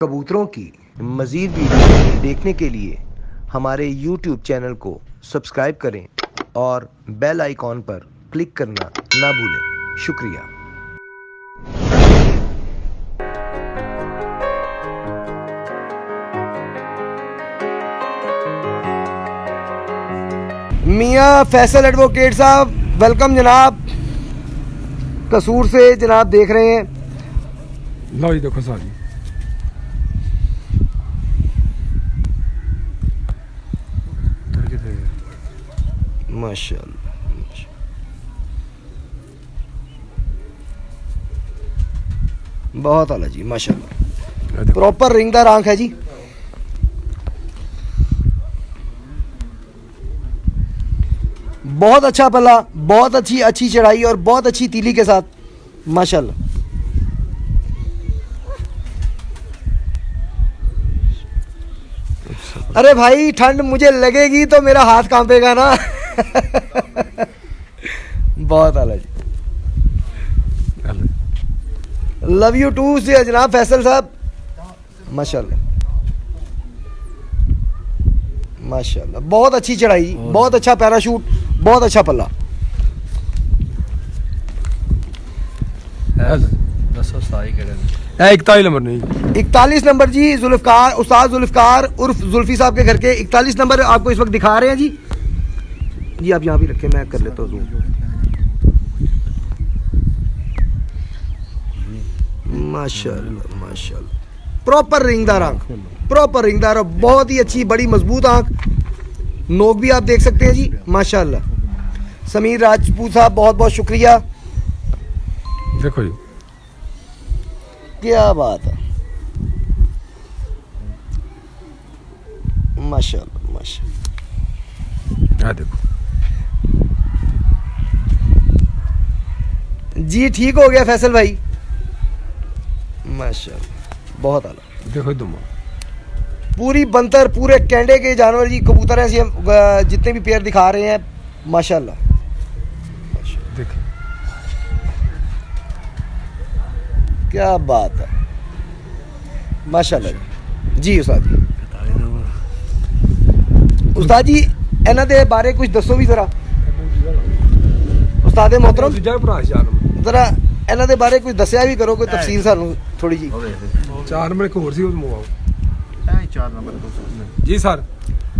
कबूतरों की मज़ीद वीडियो देखने के लिए हमारे YouTube चैनल को सब्सक्राइब करें और बेल आइकॉन पर क्लिक करना ना भूलें। शुक्रिया। मियाँ फैसल एडवोकेट साहब, वेलकम जनाब। कसूर से जनाब देख रहे हैं। लो जी देखो सारी माशाल्लाह, बहुत आला जी, माशाल्लाह। प्रॉपर रिंगदार आंख है जी। बहुत अच्छा पला, बहुत अच्छी चढ़ाई और बहुत अच्छी तीली के साथ, माशाल्लाह। अरे भाई, ठंड मुझे लगेगी तो मेरा हाथ कांपेगा ना। बहुत आला जी। लव यू टू से जनाब फैसल साहब, माशाल्लाह माशाल्लाह। बहुत अच्छी चढ़ाई, बहुत अच्छा पैराशूट, बहुत अच्छा पल्ला। दसो साई केड़े 41 नंबर नहीं 41 नंबर जी, जुल्फकार, उस्ताद जुल्फकार उर्फ जुल्फी साहब के घर के 41 नंबर आपको इस वक्त दिखा रहे हैं जी। जी आप यहाँ भी रखें, मैं कर लेता हूँ। माशाल्लाह माशाल्लाह, प्रॉपर रिंगदार आंख, प्रॉपर रिंगदार, बहुत ही अच्छी बड़ी मजबूत आंख। नोक भी आप देख सकते हैं जी, माशाल्लाह। समीर राजपूत साहब, बहुत बहुत शुक्रिया। देखो जी, क्या बात है, माशाल्लाह माशाल्लाह। देखो जी ठीक हो गया फैसल भाई, माशाल्लाह, बहुत आला। देखो तुम पूरी बंतर, पूरे कैंडे के जानवर जी, कबूतर ऐसे हम जितने भी पेयर दिखा रहे हैं, माशाल्लाह। देखो क्या बात है, माशाल्लाह जी। उस्ताद जी, उस्ताद जी इन्हां दे बारे कुछ दसो भी जरा। उस्ताद मोहतरम जरा इन्हां दे बारे कुछ दसिया भी करो, कोई तफसील सानू थोड़ी जी। 4 नंबर एक होर सी मंगवाओ। 4 नंबर जी सर,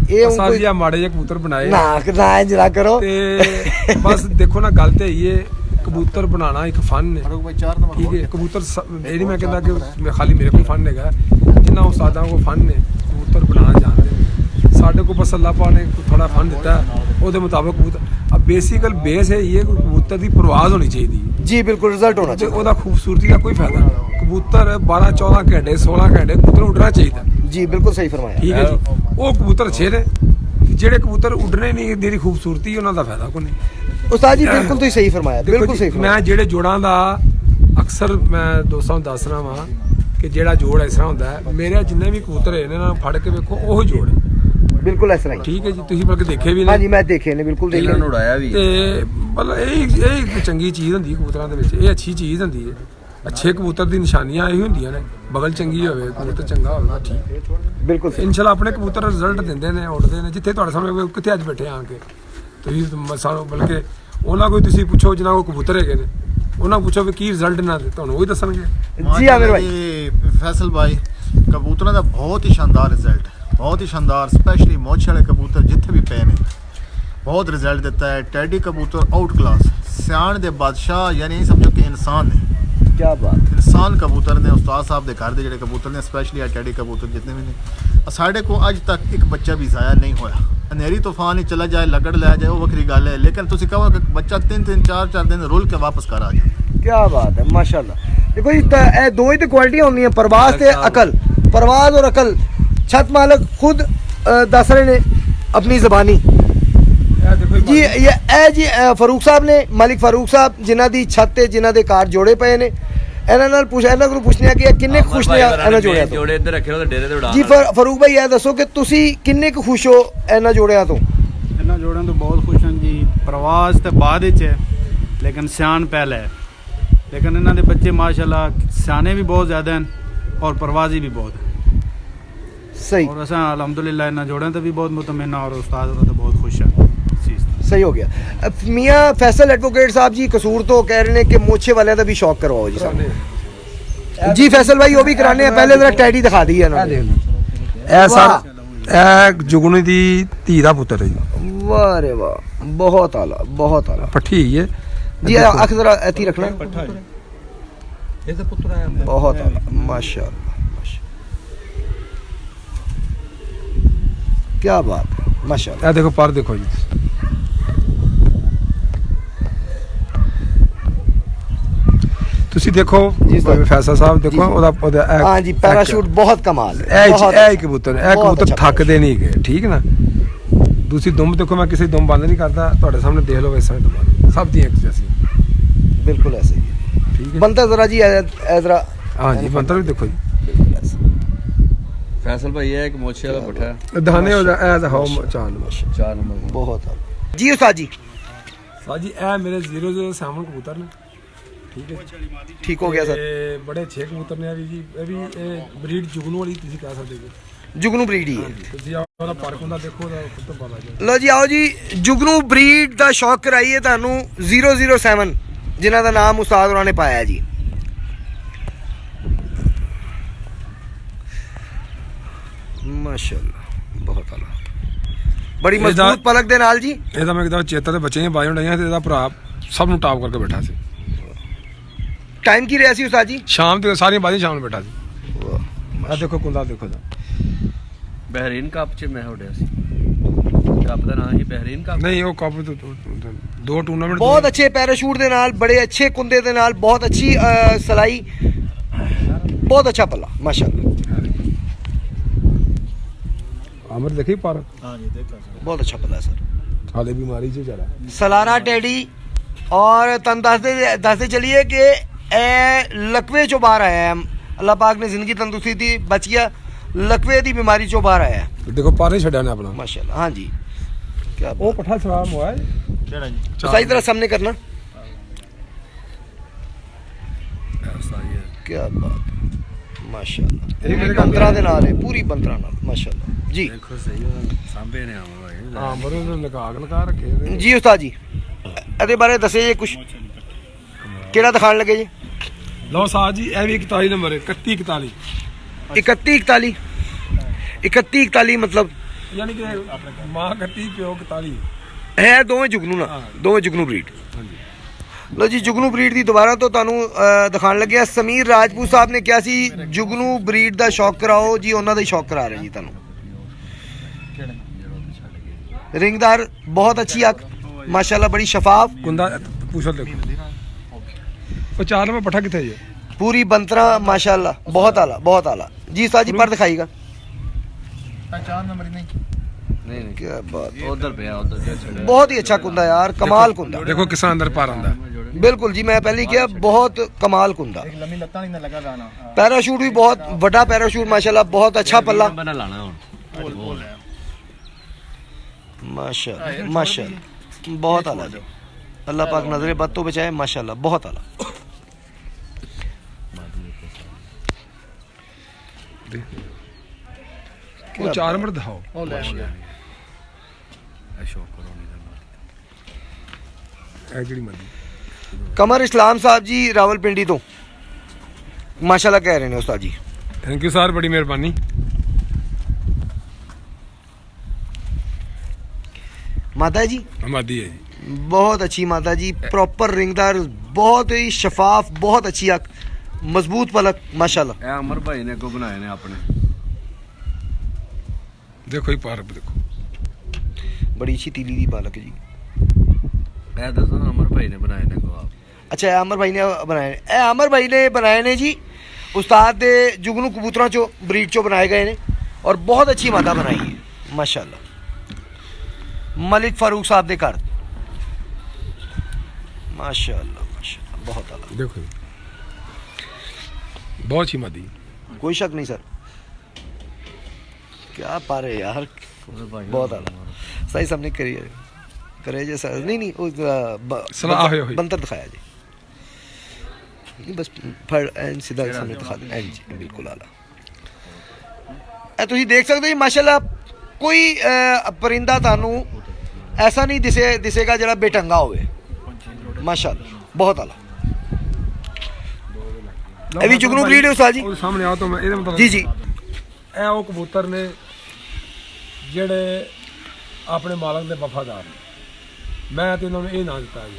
ਇਹ ਸਰ ਜੀ ਆ ਮਾੜੇ ਜਿਹੇ ਕਬੂਤਰ ਬਣਾਏ ਨਾ ਜਰਾ ਕਰੋ ਤੇ ਬਸ ਦੇਖੋ ਨਾ, ਗੱਲ ਤੇ ਇਹ ਕਬੂਤਰ ਬਣਾਉਣਾ ਇੱਕ ਫਨ ਹੈ। भाई 4 नंबर ਠੀਕ ਹੈ, ਕਬੂਤਰ ਇਹ ਨਹੀਂ ਮੈਂ ਕਹਿੰਦਾ ਕਿ ਖਾਲੀ ਮੇਰੇ ਕੋਲ ਫਨ ਹੈਗਾ, ਜਿੰਨਾ ਉਸਤਾਦਾਂ ਕੋਲ ਫਨ ਨੇ ਕਬੂਤਰ ਬਣਾਉਣਾ ਜਾਣਦੇ ਨੇ। ਸਾਡੇ ਕੋਲ ਬਸ ਅੱਲਾਹ ਪਾਕ ਨੇ ਥੋੜਾ ਫਨ ਦਿੱਤਾ, ਉਹਦੇ ਮੁਤਾਬਕ ਕਬੂਤਰ अब बेसिकल बेस है ये, कबूतर की परवाज होनी चाहिए जी, बिल्कुल रिजल्ट होना चाहिए। ਉਹਦਾ खूबसूरती का कोई फायदा नहीं। कबूतर 12-14 घंटे 16 घंटे कबूतर उड़ना चाहिए जी, बिल्कुल सही फरमाया। ठीक है जी, वो कबूतर अच्छे ने ਜਿਹੜੇ ਕਬੂਤਰ ਉੱਡਣੇ ਨਹੀਂ, ਜਿਹੜੀ ਖੂਬਸੂਰਤੀ ਉਹਨਾਂ ਦਾ ਫਾਇਦਾ ਕੋਈ ਨਹੀਂ। ਉਸਤਾਦ ਜੀ ਬਿਲਕੁਲ ਤੁਸੀਂ ਸਹੀ ਫਰਮਾਇਆ, ਬਿਲਕੁਲ ਸਹੀ ਫਰਮਾਇਆ। ਮੈਂ ਜਿਹੜੇ ਜੋੜਾਂ ਦਾ ਅਕਸਰ ਮੈਂ ਦੋਸਤਾਂ ਨੂੰ ਦੱਸ ਰਹਾ ਵਾਂ ਕਿ ਜਿਹੜਾ ਜੋੜ ਇਸ ਤਰ੍ਹਾਂ ਹੁੰਦਾ ਹੈ, ਮੇਰੇ ਜਿੰਨੇ ਵੀ ਕਬੂਤਰ ਹੋਏ ਨੇ ਨਾ, ਫੜ ਕੇ ਵੇਖੋ ਉਹ ਜੋੜ ਬਿਲਕੁਲ ਇਸ ਤਰ੍ਹਾਂ ਹੀ। ਠੀਕ ਹੈ ਜੀ, ਤੁਸੀਂ ਬਲਕਿ ਦੇਖੇ ਵੀ ਨੇ। ਹਾਂਜੀ ਮੈਂ ਦੇਖੇ ਨੇ, ਬਿਲਕੁਲ ਦੇਖੇ ਨੇ, उड़ाया भी ਤੇ ਮਤਲਬ ਇਹ ਇੱਕ ਚੰਗੀ ਚੀਜ਼ ਹੁੰਦੀ ਹੈ ਕਬੂਤਰਾਂ ਦੇ ਵਿੱਚ, ਇਹ ਅੱਛੀ ਚੀਜ਼ ਹੁੰਦੀ ਹੈ। ਅੱਛੇ ਕਬੂਤਰ ਦੀ ਨਿਸ਼ਾਨੀਆਂ ਇਹ ਹੁੰਦੀਆਂ ਨੇ, ਬਗਲ ਚੰਗੀ ਹੋਵੇ, ਕਬੂਤਰ ਚੰਗਾ ਹੋਵੇ, ਠੀਕ। ਬਿਲਕੁਲ ਸਹੀ। ਇਨਸ਼ਾਅੱਲਾ ਆਪਣੇ ਕਬੂਤਰ ਰਿਜ਼ਲਟ ਦਿੰਦੇ ਨੇ, ਉੱਡਦੇ ਨੇ। ਜਿੱਥੇ ਤੁਹਾਡੇ ਸਾਹਮਣੇ ਕਿੱਥੇ ਅੱਜ ਬੈਠੇ ਆ ਕੇ ਤੁਸੀਂ ਸਾਨੂੰ, ਬਲਕਿ ਉਹਨਾਂ ਕੋਈ ਤੁਸੀਂ ਪੁੱਛੋ ਜਿਨ੍ਹਾਂ ਕੋਲ ਕਬੂਤਰ ਹੈਗੇ ਨੇ, ਉਹਨਾਂ ਨੂੰ ਪੁੱਛੋ ਵੀ ਕੀ ਰਿਜ਼ਲਟ ਇਹਨਾਂ ਦੇ, ਤੁਹਾਨੂੰ ਉਹੀ ਦੱਸਣਗੇ। ਜੀ ਆਮਿਰ ਭਾਈ, फैसल भाई कबूतरों का बहुत ही शानदार रिजल्ट, बहुत ही शानदार, स्पेशली मोछे वाले कबूतर जिथे भी पे ने बहुत रिजल्ट देता है। टैडी कबूतर आउट क्लास, सियाण दे बादशाह, यानी समझो कि इंसान ने, क्या बात। इंसान कबूतर ने। उस्ताद साहब के घर के ਜਿਹੜੇ कबूतर ने, स्पेशली टैडी कबूतर जितने भी ने, साढ़े को अज तक एक बच्चा भी ज़ाया नहीं होया। अनेरी तूफान ही चला जाए, लगड़ लै जाए, वो वक्री गल है, लेकिन तुम कहो कि बच्चा 3-3 4-4 दिन रुल के वापस कर आ जाए। क्या बात है, माशाल्लाह। देखो जी, ਇਹ ਦੋ ਹੀ ਤੇ ਕੁਆਲਿਟੀਆਂ ਹੁੰਦੀਆਂ, ਪਰਵਾਜ਼ ਤੇ ਅਕਲ। ਪਰਵਾਜ਼ ਔਰ ਅਕਲ ਛੱਤ ਮਾਲਕ ਖੁਦ ਦੱਸ ਰਹੇ ਨੇ ਆਪਣੀ ਜ਼ਬਾਨੀ ਜੀ। ਇਹ ਜੀ ਫਾਰੂਕ ਸਾਹਿਬ ਨੇ, ਮਾਲਿਕ ਫਾਰੂਕ ਸਾਹਿਬ, ਜਿਨ੍ਹਾਂ ਦੀ ਛੱਤ ਤੇ ਜਿਨ੍ਹਾਂ ਦੇ ਕਾਰ ਜੋੜੇ ਪਏ ਨੇ। ਇਹਨਾਂ ਨਾਲ ਇਹਨਾਂ ਕੋਲ ਪੁੱਛਦੇ ਆ ਕਿ ਕਿੰਨੇ ਖੁਸ਼ ਨੇ ਇਹਨਾਂ ਜੋੜਿਆਂ ਤੋਂ। ਜੋੜੇ ਇੱਧਰ ਰੱਖੇ ਉਹ ਡੇਰੇ ਤੇ ਉਡਾ ਜੀ ਫਾਰੂਕ ਭਾਈ, ਇਹ ਦੱਸੋ ਕਿ ਤੁਸੀਂ ਕਿੰਨੇ ਕੁ ਖੁਸ਼ ਹੋ ਇਹਨਾਂ ਜੋੜਿਆਂ ਤੋਂ? ਇਹਨਾਂ ਜੋੜਿਆਂ ਤੋਂ ਬਹੁਤ ਖੁਸ਼ ਹਾਂ ਜੀ। ਪ੍ਰਵਾਸ ਤੇ ਬਾਅਦ ਵਿੱਚ ਹੈ, ਲੇਕਿਨ ਸਿਆਣ ਪਹਿਲਾਂ ਹੈ। ਲੇਕਿਨ ਇਹਨਾਂ ਦੇ ਬੱਚੇ ਮਾਸ਼ਾਅੱਲਾ ਸਿਆਣੇ ਵੀ ਬਹੁਤ ਜ਼ਿਆਦਾ ਹਨ ਔਰ ਪ੍ਰਵਾਜ਼ੀ ਵੀ ਬਹੁਤ ਹੈ। सही और असा अल्हम्दुलिल्लाह इन्ना जोड़े तो भी बहुत मुतमिन और उस्ताद होता तो बहुत खुश है इस चीज़ तो। सही हो गया। मियाँ फैसल एडवोकेट साहब जी कसूर तो कह रहे हैं कि मोछे वाले का भी शौक करवाओ जी साहब। जी फैसल भाई वो भी कराने हैं, पहले जरा टैडी दिखा दी है ना। ਇਹ ਸਰ ਇਹ ਜੁਗਨੀ ਦੀ ਧੀ ਦਾ ਪੁੱਤਰ ਹੈ ਜੀ वाह रे वाह, बहुत आला बहुत आला। ਪੱਠੀ ਹੈ जी अख जरा ऐसी रखना, बहुत आला माशाल्लाह माशाल्लाह, क्या बात है माशाल्लाह। ਇਹ ਦੇਖੋ ਪਰ ਦੇਖੋ ਜੀ ਤੁਸੀਂ ਦੇਖੋ ਜੀ ਸਰ। ਫੈਸਲ ਸਾਹਿਬ ਦੇਖੋ ਉਹਦਾ हाँ जी पैराशूट बहुत कमाल है, ਇਹ बहुत ਇਹ अच्छा। ਕਬੂਤਰ ਇਹ बहुत ਕਬੂਤਰ अच्छा। ਥੱਕਦੇ ਨਹੀਂ ਗਏ ਠੀਕ ਨਾ। ਦੂਸਰੀ ਦੁੰਬ ਦੇਖੋ ਮੈਂ ਕਿਸੇ ਦੁੰਬ ਬੰਦ ਨਹੀਂ ਕਰਦਾ, ਤੁਹਾਡੇ ਸਾਹਮਣੇ ਦੇਖ ਲਓ ਇਸ ਤਰ੍ਹਾਂ ਸਭ ਦੀਆਂ ਇੱਕ ਜੈਸੀ बिल्कुल ऐसे ही ਠੀਕ ਹੈ। बनता जरा जी जरा ਹਾਂ ਜੀ ਬੰਤਰ ਵੀ ਦੇਖੋ ਜੀ फैसल भाई है एक मोछे वाला बैठा है ਦਹਾਨੇ ਹੋ ਜਾ ਇਹ ਦਿਖਾਓ ਚਾਰ ਨੰਬਰ 4 नंबर का। बहुत आला जी उस्ताद जी। ਸਾਜੀ ਇਹ ਮੇਰੇ 007 ਕਬੂਤਰ ਨੇ ਠੀਕ ਹੈ ठीक हो गया सर। ਤੇ ਬੜੇ ਅੱਛੇ ਕਬੂਤਰ ਨੇ ਇਹ ਵੀ ਜੀ ਇਹ ਵੀ ਬਰੀਡ ਜੁਗਨੂ ਵਾਲੀ ਤੁਸੀਂ ਕਹਿ ਸਕਦੇ ਹੋ जुगनू ब्रीड ही है। ਤੁਸੀਂ ਉਹਦਾ ਫਰਕ ਹੁੰਦਾ ਦੇਖੋ ਉਹਦਾ ਖੁਦ ਤੋਂ ਪਤਾ ਜੀ। ਲੋ ਜੀ ਆਓ ਜੀ ਜੁਗਨੂ ਬਰੀਡ ਦਾ ਸ਼ੌਕ ਕਰਾਈਏ ਤੁਹਾਨੂੰ 007 ਜਿਨ੍ਹਾਂ ਦਾ ਨਾਮ ਉਸਤਾਦ ਹੋਰਾਂ ਨੇ ਪਾਇਆ ਜੀ। ਮਾਸ਼ਾਅੱਲਾ ਬਹੁਤ ਆਲਾ, ਬੜੀ ਇਹਦਾ- ਮਜ਼ਬੂਤ ਪਲਕ ਦੇ ਨਾਲ ਜੀ। ਇਹਦਾ ਮੈਂ ਕਿਹਾ ਚੇਤਾ ਦੇ ਬੱਚੇ ਨੇ ਬਾਜੋਂ ਡਾਈਆਂ ਤੇ ਇਹਦਾ ਭਰਾ ਸਭ ਨੂੰ ਟਾਪ ਕਰਕੇ ਬੈਠਾ ਸੀ। ਟਾਈਮ ਕੀ ਰਿਹਾ ਸੀ ਉਸਤਾਦ ਜੀ? ਸ਼ਾਮ ਤੇ ਸਾਰੀਆਂ ਬਾਜੀਆਂ ਸ਼ਾਮ ਨੂੰ ਬੈਠਾ ਸੀ। ਆ ਦੇਖੋ ਕੁੰਦਾ ਦੇਖੋ ਦਾ बहरीन कप च मैं उड़िया सी कप का नाम ही बहरीन कप ਨਹੀਂ ਉਹ ਕੱਪ ਦੋ ਟੂਰਨਾਮੈਂਟ ਬਹੁਤ ਅੱਛੇ ਪੈਰਾਸ਼ੂਟ ਦੇ ਨਾਲ, ਬੜੇ ਅੱਛੇ ਕੁੰਦੇ ਦੇ ਨਾਲ, ਬਹੁਤ ਅੱਛੀ ਸਲਾਈ, ਬਹੁਤ ਅੱਛਾ ਪੱਲਾ ਮਾਸ਼ਾਅੱਲਾ, ਅਮਰ ਦੇਖੀ ਪਰ ਬਹੁਤ ਅੱਛਾ ਪੱਲਾ ਸਰ। ਹਾਲੇ ਬਿਮਾਰੀ ਚ ਜਰਾ ਸਲਾਰਾ ਟੈਡੀ और तन दसते चलिए कि ए लकवे चो बाहर आया है। अल्लाह पाक ने जिंदगी तंदुरुस्ती दी, बच गया, लकवे दी बीमारी चो बाहर आया है ਦੇਖੋ ਪਰ ਨਹੀਂ ਛੱਡਿਆ ਨੇ ਆਪਣਾ माशाल्लाह। हाँ जी क्या ਉਹ ਪੱਠਾ ਸਲਾਮ ਹੋਇਆ ਕਿਹੜਾ ਜੀ सही तरह सामने करना, क्या बात माशाल्लाह, ये मेरे पूरी बंतरा दे नाल है, पूरी बंतरा नाल माशाल्लाह जी। देखो सही सांबे ने आम भाई ਹਾਂ ਬਰੋ ਲਗਾ ਰੱਖੇ ਨੇ। जी उस्ताद जी ਇਹਦੇ ਬਾਰੇ ਦੱਸਿਓ ਜੀ ਕੁਝ, ਕਿਹੜਾ ਦਿਖਾਣ ਲੱਗੇ ਜੀ? ਲਓ ਸਾਹ ਜੀ ਇਹ ਵੀ 41 ਨੰਬਰ ਹੈ 3141 3141 3141 मतलब ਯਾਨੀ ਕਿ ਮਾਂ 31 ਪਿਓ 41 ਹੈ ਦੋਵੇਂ ਜੁਗਨੂ ਨਾ, ਦੋਵੇਂ ਜੁਗਨੂ ਬਰੀਡ। ਲੋ ਜੀ ਜੁਗਨੂ ਬਰੀਡ ਦੀ ਦੁਬਾਰਾ ਤੋਂ ਤੁਹਾਨੂੰ ਦਿਖਾਣ ਲੱਗਿਆ। ਸਮੀਰ ਰਾਜਪੂਤ ਸਾਹਿਬ ਨੇ ਕਿਹਾ ਸੀ ਜੁਗਨੂ ਬਰੀਡ ਦਾ ਸ਼ੌਕ ਕਰਾਓ ਜੀ, ਉਹਨਾਂ ਦਾ ਹੀ ਸ਼ੌਕ ਕਰਾ ਰਹੇ ਜੀ ਤੁਹਾਨੂੰ। ਰਿੰਗਦਾਰ ਬਹੁਤ ਅੱਛੀ ਅੱਖ ਮਾਸ਼ਾਅੱਲਾ, ਬੜੀ ਸ਼ਫਾਫ, ਕੁੰਦਾ ਪੁੱਛੋ ਦੇਖੋ ਉਹ 4 ਨੰਬਰ ਪੱਠਾ ਕਿੱਥੇ ਹੈ पूरी बंतरा माशाल्लाह, बहुत आला बहुत आला जी। उस्ताद जी पर दिखाइएगा, 4 नंबर नहीं नहीं नहीं क्या बात, उधर पे उधर बहुत ही अच्छा कुंदा यार, कमाल कुंदा, ਦੇਖੋ ਕਿਸਾਨ ਅੰਦਰ ਪਾਰ ਆਂਦਾ बिल्कुल जी। मैं पहले किया बहुत कमाल कुंदा, एक लंबी लत्ता नहीं ना लगा गाना पैराशूट भी बहुत बड़ा पैराशूट माशाल्लाह, बहुत अच्छा पल्ला बना लाना हुन माशाल्लाह माशाल्लाह, बहुत आला जी। अल्लाह पाक नजरे बद तो बचाए माशाल्लाह, बहुत आला। ਉਹ 4 ਨੰਬਰ ਦਿਖਾਓ अशोक करोनी ਇਹ ਜਿਹੜੀ ਮਰਜ਼ੀ कमर इस्लाम साहब जी रावलपिंडी तो माशाल्लाह कह रहे हैं उस्ताद जी। ਥੈਂਕ ਯੂ ਸਰ ਬੜੀ ਮਿਹਰਬਾਨੀ। माता जी ਹਮਾਦੀ ਹੈ ਜੀ बहुत अच्छी माता जी, प्रॉपर रिंगदार, बहुत ही शफाफ, बहुत अच्छी आँख, मजबूत पलक माशाल्लाह। ए अमर भाई ने को बनाए ने अपने ਦੇਖੋ ਹੀ ਪਾਰ ਦੇਖੋ बड़ी अच्छी तीली दी पालक जी। ए दसो अमर भाई ने बनाए ने को आप अच्छा ਇਹ ਅਮਰ ਭਾਈ ਨੇ ਬਣਾਏ ਨੇ, ਇਹ ਅਮਰ ਭਾਈ ਨੇ ਬਣਾਏ ਨੇ ਜੀ, ਉਸਤਾਦ ਦੇ ਜੁਗਨੂ ਕਬੂਤਰਾਂ ਚੋਂ ਬਰੀਡ ਚੋਂ ਬਣਾਏ ਗਏ ਨੇ ਔਰ ਬਹੁਤ ਅੱਛੀ ਮਾਦਾ ਬਣਾਈ ਹੈ ਮਾਸ਼ਾਅੱਲਾ। ਮਲਿਕ ਫਾਰੂਕ ਸਾਹਿਬ ਦੇ ਘਰ ਮਾਸ਼ਾਅੱਲਾ ਮਾਸ਼ਾਅੱਲਾ, ਬਹੁਤ ਆਲਾ, ਦੇਖੋ ਬਹੁਤ ਹੀ ਮਾਦੀ कोई शक नहीं सर। क्या पा रहे यार, बहुत आला, सही सबने करिए करे जे सर। नहीं सलाह हुई हुई। बंतर दिखाया जी, नहीं बस फड़ एंड सीधा सामने दिखा दें एंड जी, बिल्कुल आला ਇਹ ਤੁਸੀਂ ਦੇਖ ਸਕਦੇ ਹੋ ਜੀ ਮਾਸ਼ਾਅੱਲਾ ਕੋਈ ਪਰਿੰਦਾ ਤੁਹਾਨੂੰ ਐਸਾ ਨਹੀਂ ਦਿਸੇਗਾ ਜਿਹੜਾ ਬੇਟੰਗਾ ਹੋਵੇ ਮਾਸ਼ਾਅੱਲਾ ਬਹੁਤ ਆਲਾ ਇਹ ਵੀ ਜੁਗਨੂ ਬਰੀਡ ਹੈ ਉਸਤਾਦ ਜੀ ਉਹ ਸਾਹਮਣੇ ਆਓ ਤਾਂ ਮੈਂ ਇਹਦੇ ਮਤਲਬ ਜੀ ਜੀ ਇਹ ਉਹ ਕਬੂਤਰ ਨੇ ਜਿਹੜੇ ਆਪਣੇ ਮਾਲਕ ਦੇ ਵਫਾਦਾਰ ਨੇ। ਮੈਂ ਤੇ ਇਹਨਾਂ ਨੂੰ ਇਹ ਨਾਂ ਦਿੱਤਾ ਜੀ।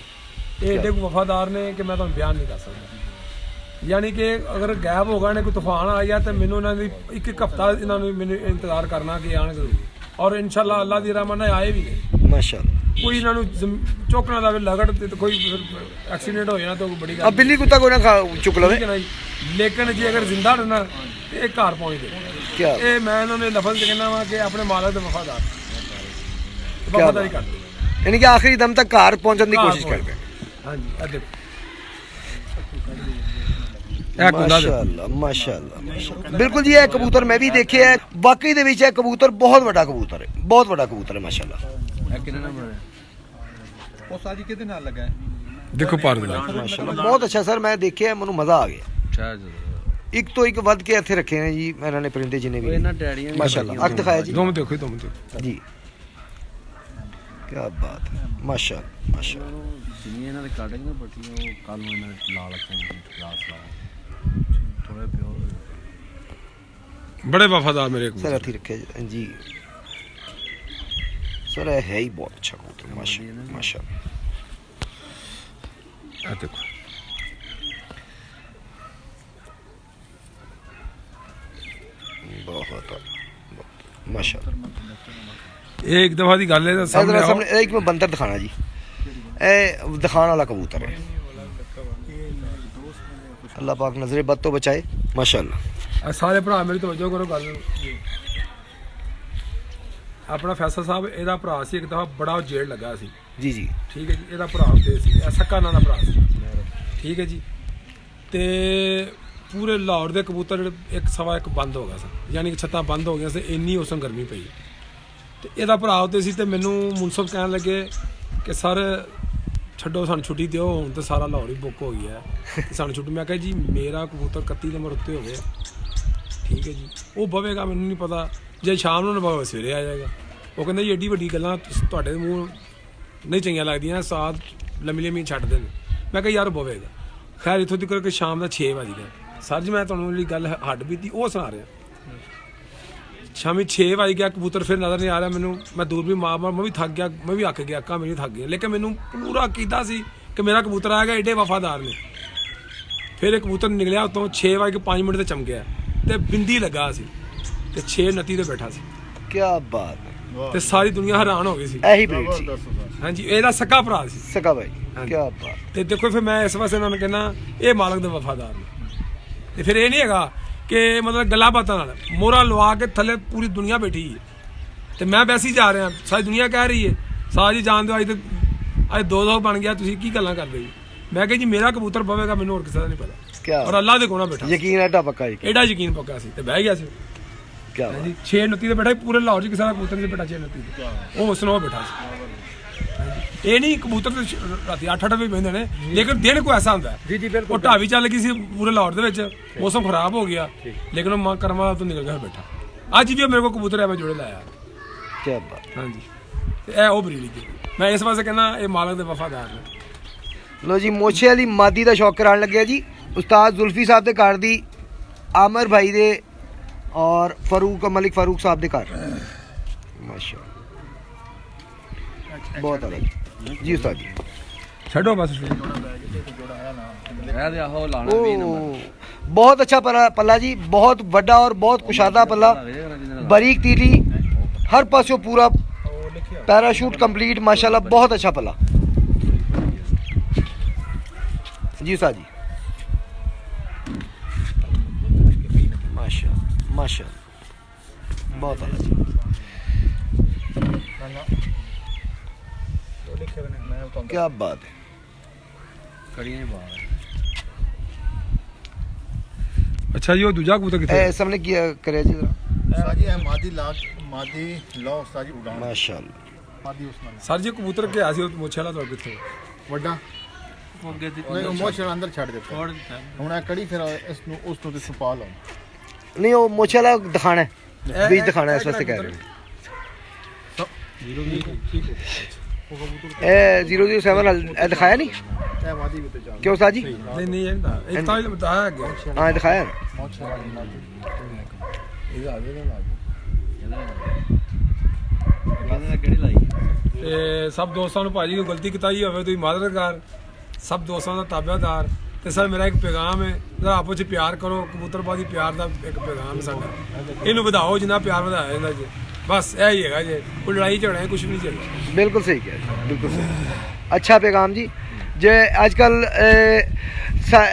ਇਹ ਏਡੇ ਕੁ ਵਫਾਦਾਰ ਨੇ ਕਿ ਮੈਂ ਤੁਹਾਨੂੰ ਬਿਆਨ ਨਹੀਂ ਕਰ ਸਕਦਾ। ਯਾਨੀ ਕਿ ਅਗਰ ਗਾਇਬ ਹੋ ਗਏ ਨੇ, ਕੋਈ ਤੂਫਾਨ ਆ ਗਿਆ, ਤੇ ਮੈਨੂੰ ਇਹਨਾਂ ਦੀ ਇੱਕ ਹਫ਼ਤਾ ਇਹਨਾਂ ਨੂੰ ਮੈਨੂੰ ਇੰਤਜ਼ਾਰ ਕਰਨਾ ਕਿ ਆਉਣਗੇ, ਔਰ ਇਨਸ਼ਾਅੱਲਾ ਅੱਲਾ ਦੀ ਰਹਿਮਤ ਨਾਲ ਆਏ ਵੀ ਨੇ ਮਾਸ਼ਾਅੱਲਾ। ਕੋਈ ਇਹਨਾਂ ਨੂੰ ਚੁੱਕਣਾ ਦਾ ਲਗੜ ਤੇ ਕੋਈ ਐਕਸੀਡੈਂਟ ਹੋ ਜਾਣਾ ਤਾਂ ਬੜੀ ਆ ਗੱਲ ਬਿੱਲੀ ਕੁੱਤਾ ਕੋਈ ਨਾ ਚੁੱਕ ਲਵੇ। ਠੀਕ ਹੈ ਨਾ ਜੀ। ਲੇਕਿਨ ਜੇ ਅਗਰ ਜ਼ਿੰਦਾ ਰਹਿਣਾ ਤੇ ਇਹ ਘਰ ਪਹੁੰਚਦੇ। ਕਿਆ ਇਹ ਮੈਂ ਇਹਨਾਂ ਨੂੰ ਲਫ਼ਜ਼ ਕਹਿਣਾ ਵਾ ਕਿ ਆਪਣੇ ਮਾਲਕ ਦੇ ਵਫਾਦਾਰ ਵਫਾਦਾਰੀ ਕਰਦੇ। ਯਾਨੀ ਕਿ ਆਖਰੀ ਦਮ ਤੱਕ ਘਰ ਪਹੁੰਚਣ ਦੀ ਕੋਸ਼ਿਸ਼ ਕਰਦੇ। ਹਾਂਜੀ ਇਹ ਦੇਖੋ ਇਹ ਕੁੰਦਾ ਦੇ ਮਾਸ਼ਾਅੱਲਾ ਮਾਸ਼ਾਅੱਲਾ ਮਾਸ਼ਾਅੱਲਾ। ਬਿਲਕੁਲ ਜੀ ਇਹ ਕਬੂਤਰ ਮੈਂ ਵੀ ਦੇਖਿਆ ਹੈ, ਵਾਕਈ ਦੇ ਵਿੱਚ ਇਹ ਕਬੂਤਰ ਬਹੁਤ ਵੱਡਾ ਕਬੂਤਰ ਹੈ, ਬਹੁਤ ਵੱਡਾ ਕਬੂਤਰ ਹੈ ਮਾਸ਼ਾਅੱਲਾ। ਇਹ ਕਿੰਨੇ ਨੰਬਰ ਹੈ? ਦੇਖੋ ਪਾਰ ਦੇ ਮਾਸ਼ਾਅੱਲਾ ਬਹੁਤ ਅੱਛਾ ਸਰ, ਮੈਂ ਦੇਖਿਆ ਮੈਨੂੰ ਮਜ਼ਾ ਆ ਗਿਆ। ਸ਼ਾਇਦ ਇੱਕ ਤੋਂ ਇੱਕ ਵੱਧ ਕੇ ਇੱਥੇ ਰੱਖੇ ਨੇ ਜੀ ਇਹਨਾਂ ਨੇ ਪਰਿੰਦੇ ਜਿੰਨੇ ਵੀ ਇਹਨਾਂ ਡੈਡੀਆਂ ਨੇ ਮਾਸ਼ਾਅੱਲਾ। ਅੱਖ ਦਿਖਾਇਆ ਜੀ ਦੋ ਦੇਖੋ ਦੋ ਮਿੰਟ ਜੀ ਕੀ ਬਾਤ ਹੈ ਮਾਸ਼ਾਅੱਲਾ ਮਾਸ਼ਾਅੱਲਾ। ਜਿੰਨੀਆਂ ਇਹਨਾਂ ਦੇ ਕੱਢ ਨਾ ਬੱਟੀਆਂ ਉਹ ਕੱਲ ਨੂੰ ਇਹਨਾਂ ਦੇ ਲਾਲ ਅੱਖਾਂ ਦੀ ਕਲਾਸ ਲਾ ਥੋੜੇ ਪਿਓ ਬੜੇ ਵਫਾਦਾਰ ਮੇਰੇ ਸਰ ਕਬੂਤਰ। ਇੱਥੇ ਰੱਖਿਆ ਜੀ ਸਰ ਇਹ ਹੈ ਹੀ ਬਹੁਤ ਅੱਛਾ ਕਬੂਤਰ ਮਾਸ਼ਾਅੱਲਾ ਮਾਸ਼ਾਅੱਲਾ। ਇਹ ਦੇਖੋ ਬਹੁਤ ਮਾਸ਼ਾਅੱਲਾ। ਇਹ ਇੱਕ ਦਫਾ ਦੀ ਗੱਲ ਹੈ ਤਾਂ ਸਾਹਮਣੇ ਆਓ। ਸਾਹਮਣੇ ਇੱਕ ਮੈਂ ਬੰਦਰ ਦਿਖਾਣਾ ਜੀ, ਇਹ ਦਿਖਾਣ ਵਾਲਾ ਕਬੂਤਰ ਹੈ। ਅੱਲਾਹ ਪਾਕ ਨਜ਼ਰੇ ਬਦ ਤੋਂ ਬਚਾਏ ਮਾਸ਼ਾਅੱਲਾ। ਇਹ ਸਾਰੇ ਭਰਾ ਮੇਰੀ ਤਵੱਜੋ ਕਰੋ ਗੱਲ ਨੂੰ। ਆਪਣਾ ਫੈਸਲ ਸਾਹਿਬ ਇਹਦਾ ਭਰਾ ਸੀ, ਇੱਕ ਦਫਾ ਬੜਾ ਜੇਲ੍ਹ ਲੱਗਾ ਸੀ। ਜੀ ਜੀ ਠੀਕ ਹੈ ਜੀ। ਇਹਦਾ ਭਰਾ ਹੁੰਦੇ ਸੀ, ਇਹ ਸੱਕਾ ਨਾਂ ਦਾ ਭਰਾ ਸੀ। ਠੀਕ ਹੈ ਜੀ। ਤੇ ਪੂਰੇ ਲਾਹੌਰ ਦੇ ਕਬੂਤਰ ਜਿਹੜੇ ਇੱਕ ਸਵਾ ਇੱਕ ਬੰਦ ਹੋ ਗਿਆ ਸੀ, ਯਾਨੀ ਕਿ ਛੱਤਾਂ ਬੰਦ ਹੋ ਗਈਆਂ ਸੀ, ਇੰਨੀ ਉਸ ਨੂੰ ਗਰਮੀ ਪਈ। ਤੇ ਇਹਦਾ ਭਰਾ ਉੱਤੇ ਸੀ, ਤੇ ਮੈਨੂੰ ਮੁਨਸਫ ਕਹਿਣ ਲੱਗੇ ਕਿ ਸਰ ਛੱਡੋ ਸਾਨੂੰ ਛੁੱਟੀ ਦਿਓ, ਹੁਣ ਤਾਂ ਸਾਰਾ ਲਾਹੌਰ ਹੀ ਬੁੱਕ ਹੋ ਗਿਆ ਤੇ ਸਾਨੂੰ ਛੁੱਟੀ। ਮੈਂ ਕਿਹਾ ਜੀ ਮੇਰਾ ਕਬੂਤਰ 31 ਨੰਬਰ ਉੱਤੇ ਹੋਵੇ। ਠੀਕ ਹੈ ਜੀ। ਉਹ ਬਵੇਗਾ ਮੈਨੂੰ ਨਹੀਂ ਪਤਾ, ਜੇ ਸ਼ਾਮ ਨੂੰ ਨਾ ਬਵੇ ਸਵੇਰੇ ਆ ਜਾਏਗਾ। ਉਹ ਕਹਿੰਦਾ ਜੀ ਐਡੀ ਵੱਡੀ ਗੱਲਾਂ ਤੁਹਾਡੇ ਮੂੰਹ ਨਹੀਂ ਚੰਗੀਆਂ ਲੱਗਦੀਆਂ, ਸਾਥ ਲੰਮੀ ਲੰਮੀ ਛੱਡਦੇ ਨੇ। ਮੈਂ ਕਿਹਾ ਯਾਰ ਬਵੇਗਾ। ਖੈਰ ਇੱਥੋਂ ਤੱਕ ਕਿ ਸ਼ਾਮ ਦਾ 6 ਵਜ ਗਿਆ। ਸਰ ਜੀ ਮੈਂ ਤੁਹਾਨੂੰ ਜਿਹੜੀ ਗੱਲ ਹੱਡ ਬੀਤੀ ਉਹ ਸੁਣਾ ਰਿਹਾ। ਸ਼ਾਮੀ 6 ਵਜ ਗਿਆ, ਕਬੂਤਰ ਫਿਰ ਨਜ਼ਰ ਨਹੀਂ ਆ ਰਿਹਾ ਮੈਨੂੰ। ਮੈਂ ਦੂਰ ਵੀ ਮਾਰ ਮੈਂ ਵੀ ਥੱਕ ਗਿਆ, ਮੈਂ ਵੀ ਅੱਕ ਗਿਆ, ਅੱਖਾਂ ਮੇਰੀ ਥੱਕ ਗਈਆਂ। ਲੇਕਿਨ ਮੈਨੂੰ ਪੂਰਾ ਕੀਤਾ ਸੀ ਕਿ ਮੇਰਾ ਕਬੂਤਰ ਆਏਗਾ, ਏਡੇ ਵਫਾਦਾਰ ਨੇ। ਫਿਰ ਇਹ ਕਬੂਤਰ ਨਿਕਲਿਆ ਉਤੋਂ 6:05 ਤੇ ਚਮਕਿਆ ਤੇ ਬਿੰਦੀ ਲੱਗਾ ਸੀ ਤੇ 6:29 ਤੇ ਬੈਠਾ ਸੀ ਕੀ ਬਾਤ ਹੈ। ਤੇ ਸਾਰੀ ਦੁਨੀਆ ਹੈਰਾਨ ਹੋ ਗਈ ਸੀ। ਇਹੀ ਬਰੀਡ ਸੀ ਹਾਂਜੀ ਇਹਦਾ ਸਕਾ ਭਰਾ ਸੀ। ਸਕਾ ਭਾਈ ਕੀ ਬਾਤ। ਤੇ ਦੇਖੋ ਫਿਰ ਮੈਂ ਇਸ ਵਾਸਤੇ ਇਹਨਾਂ ਨੂੰ ਕਹਿੰਦਾ ਇਹ ਮਾਲਕ ਦੇ ਵਫਾਦਾਰ ਨੇ। ਤੇ ਫਿਰ ਇਹ ਨਹੀਂ ਹੈਗਾ ਕਿ ਮਤਲਬ ਗੱਲਾਂ ਬਾਤਾਂ ਨਾਲ ਮੋਹਰਾ ਲਵਾ ਕੇ ਥੱਲੇ ਪੂਰੀ ਦੁਨੀਆ ਬੈਠੀ ਹੈ ਤੇ ਮੈਂ ਵੈਸੇ ਹੀ ਜਾ ਰਿਹਾ। ਸਾਰੀ ਦੁਨੀਆ ਕਹਿ ਰਹੀ ਹੈ ਸਾਰੀ ਜਾਣ ਦਿਓ, ਅੱਜ 2 ਬਣ ਗਿਆ, ਤੁਸੀਂ ਕੀ ਗੱਲਾਂ ਕਰਦੇ ਜੀ। ਮੈਂ ਕਿਹਾ ਜੀ ਮੇਰਾ ਕਬੂਤਰ ਬਵੇਗਾ, ਮੈਨੂੰ ਹੋਰ ਕਿਸੇ ਦਾ ਨਹੀਂ ਪਤਾ। ਔਰ ਅੱਲਾ ਦੇ ਕੋਲ ਬੈਠਾ ਯਕੀਨ ਐਡਾ ਪੱਕਾ ਜੀ, ਐਡਾ ਯਕੀਨ ਪੱਕਾ ਸੀ ਤੇ ਬਹਿ ਗਿਆ ਸੀ। ਕੀ ਬਾਤ। ਹਾਂਜੀ 6:29 ਤੇ ਬੈਠਾ ਸੀ। ਪੂਰੇ ਲਾਹੌਰ 'ਚ ਕਿਸੇ ਦਾ ਕਬੂਤਰ ਨਹੀਂ ਬੈਠਾ 6:29 ਤੇ। ਉਹ ਉਸਨੋਂ ਬੈਠਾ ਸੀ। ਇਹ ਨਹੀਂ ਕਬੂਤਰ ਤੇ ਰਾਤੀ 8-8 ਵਜੇ ਬਹਿੰਦੇ ਨੇ, ਲੇਕਿਨ ਦਿਨ ਕੋਈ ਐਸਾ ਹੁੰਦਾ ਜੀ ਜੀ ਬਿਲਕੁਲ। ਉਹ ਢਾਵੀ ਚੱਲ ਗਈ ਸੀ ਪੂਰੇ ਲਾਹੌਰ ਦੇ ਵਿੱਚ, ਮੌਸਮ ਖਰਾਬ ਹੋ ਗਿਆ, ਲੇਕਿਨ ਉਹ ਮਾਂ ਕਰਮਾ ਤੋਂ ਨਿਕਲ ਗਿਆ ਬੈਠਾ। ਅੱਜ ਵੀ ਮੇਰੇ ਕੋਲ ਕਬੂਤਰ ਹੈ, ਮੈਂ ਜੋੜੇ ਲਾਇਆ। ਕੀ ਬਾਤ। ਹਾਂਜੀ ਤੇ ਇਹ ਉਹ ਬਰੀਡ ਜੀ। ਮੈਂ ਇਸ ਵਾਸਤੇ ਕਹਿੰਦਾ ਇਹ ਮਾਲਕ ਦੇ ਵਫਾਦਾਰ ਨੇ। ਲੋ ਜੀ ਮੋਛੇ ਵਾਲੀ ਮਾਦੀ ਦਾ ਸ਼ੌਕ ਕਰਾਉਣ ਲੱਗਿਆ ਜੀ ਉਸਤਾਦ ਜ਼ੁਲਫੀ ਸਾਹਿਬ ਦੇ ਘਰ ਦੀ, ਆਮਰ ਭਾਈ ਦੇ ਔਰ ਮਲਿਕ ਫਾਰੂਕ ਸਾਹਿਬ ਦੇ ਘਰ। ਮਾਸ਼ਾਅੱਲਾ ਬਹੁਤ ਅਲੱਗ ਜੀ ਉਸਤਾਦ ਜੀ। ਛੱਡੋ ਬਸ ਇਹ ਦੇ ਆਹੋ ਲਾਣਾ 20 ਨੰਬਰ। बहुत अच्छा पल्ला जी, बहुत बड़ा और बहुत कुशादा पल्ला, बारीक तीली, हर पासों पूरा पैराशूट कंप्लीट, माशाल्लाह बहुत अच्छा पल्ला जी उस्ताद जी। माशाल्लाह माशाल्लाह बहुत अच्छा जी। क्या बात है। ਕੜੀਆਂ ਹੀ ਬਾਹਰ। ਅੱਛਾ ਜੀ ਉਹ ਦੂਜਾ ਕਬੂਤਰ ਕਿੱਥੇ? सामने किया करे जी जरा ਸਾਜੀ ਇਹ ਮਾਦੀ ਲਾਓ ਸਾਜੀ ਉਡਾਣ माशाल्लाह। ਮਾਦੀ ਉਸ ਨਾਲ ਸਰ ਜੀ ਕਬੂਤਰ ਕਿਹਾ ਸੀ ਉਹ ਮੁੱਛੇ ਵਾਲਾ ਤੁਹਾਡੇ ਕਿੱਥੇ? ਵੱਡਾ ਅੱਗੇ ਦੀ ਉਹ ਮੋਸ਼ਲ ਅੰਦਰ ਛੱਡ ਦਿੱਤਾ ਹੁਣ ਇਹ ਕੜੀ ਫਿਰ ਇਸ ਨੂੰ ਤੁਸੀਂ ਪਾ ਲਓ। नहीं वो मोछे वाला दिखाना है। बीज दिखाना है इस वास्ते कह रहे हैं। ए 007 दिखाया नहीं क्यों उस्ताद जी? नहीं नहीं ਇਹਦਾ ਇੱਕ ਤਾਂ ਇਹ ਬਤਾਇਆ ਗਿਆ हाँ दिखाया ना। ਇਹਦਾ ਆਵੇ ਨਾ ਲਾ ਕਹਿੰਦੇ ਨੇ ਕਿਹੜੀ ਲਾਈ ਤੇ ਸਭ ਦੋਸਤਾਂ ਨੂੰ ਭਾਜੀ ਕੋਈ ਗਲਤੀ ਕੀਤੀ ਹੋਵੇ ਤੁਸੀਂ ਮਾਦਦ ਕਰ, ਸਭ ਦੋਸਤਾਂ ਦਾ ਤਾਬਿਆਦਾਰ। ਤੇ ਸਰ ਮੇਰਾ ਇੱਕ ਪੈਗਾਮ ਹੈ, ਜਰਾ ਆਪਸ ਵਿੱਚ ਪਿਆਰ ਕਰੋ, ਕਬੂਤਰਬਾਜ਼ੀ ਪਿਆਰ ਦਾ ਇੱਕ ਪੈਗਾਮ ਹੈ ਸਾਡਾ, ਇਹਨੂੰ ਵਧਾਓ ਜਿੰਨਾ ਪਿਆਰ ਵਧਾਇਆ ਜਾਂਦਾ ਜੀ, ਬਸ ਇਹ ਹੀ ਹੈਗਾ ਜੀ। ਕੋਈ ਲੜਾਈ ਝਗੜਾ ਕੁਝ ਵੀ ਨਹੀਂ ਚਾਹੀਦਾ। बिल्कुल सही कह रहे हैं, बिल्कुल सही। अच्छा पैगाम जी। जे अजकल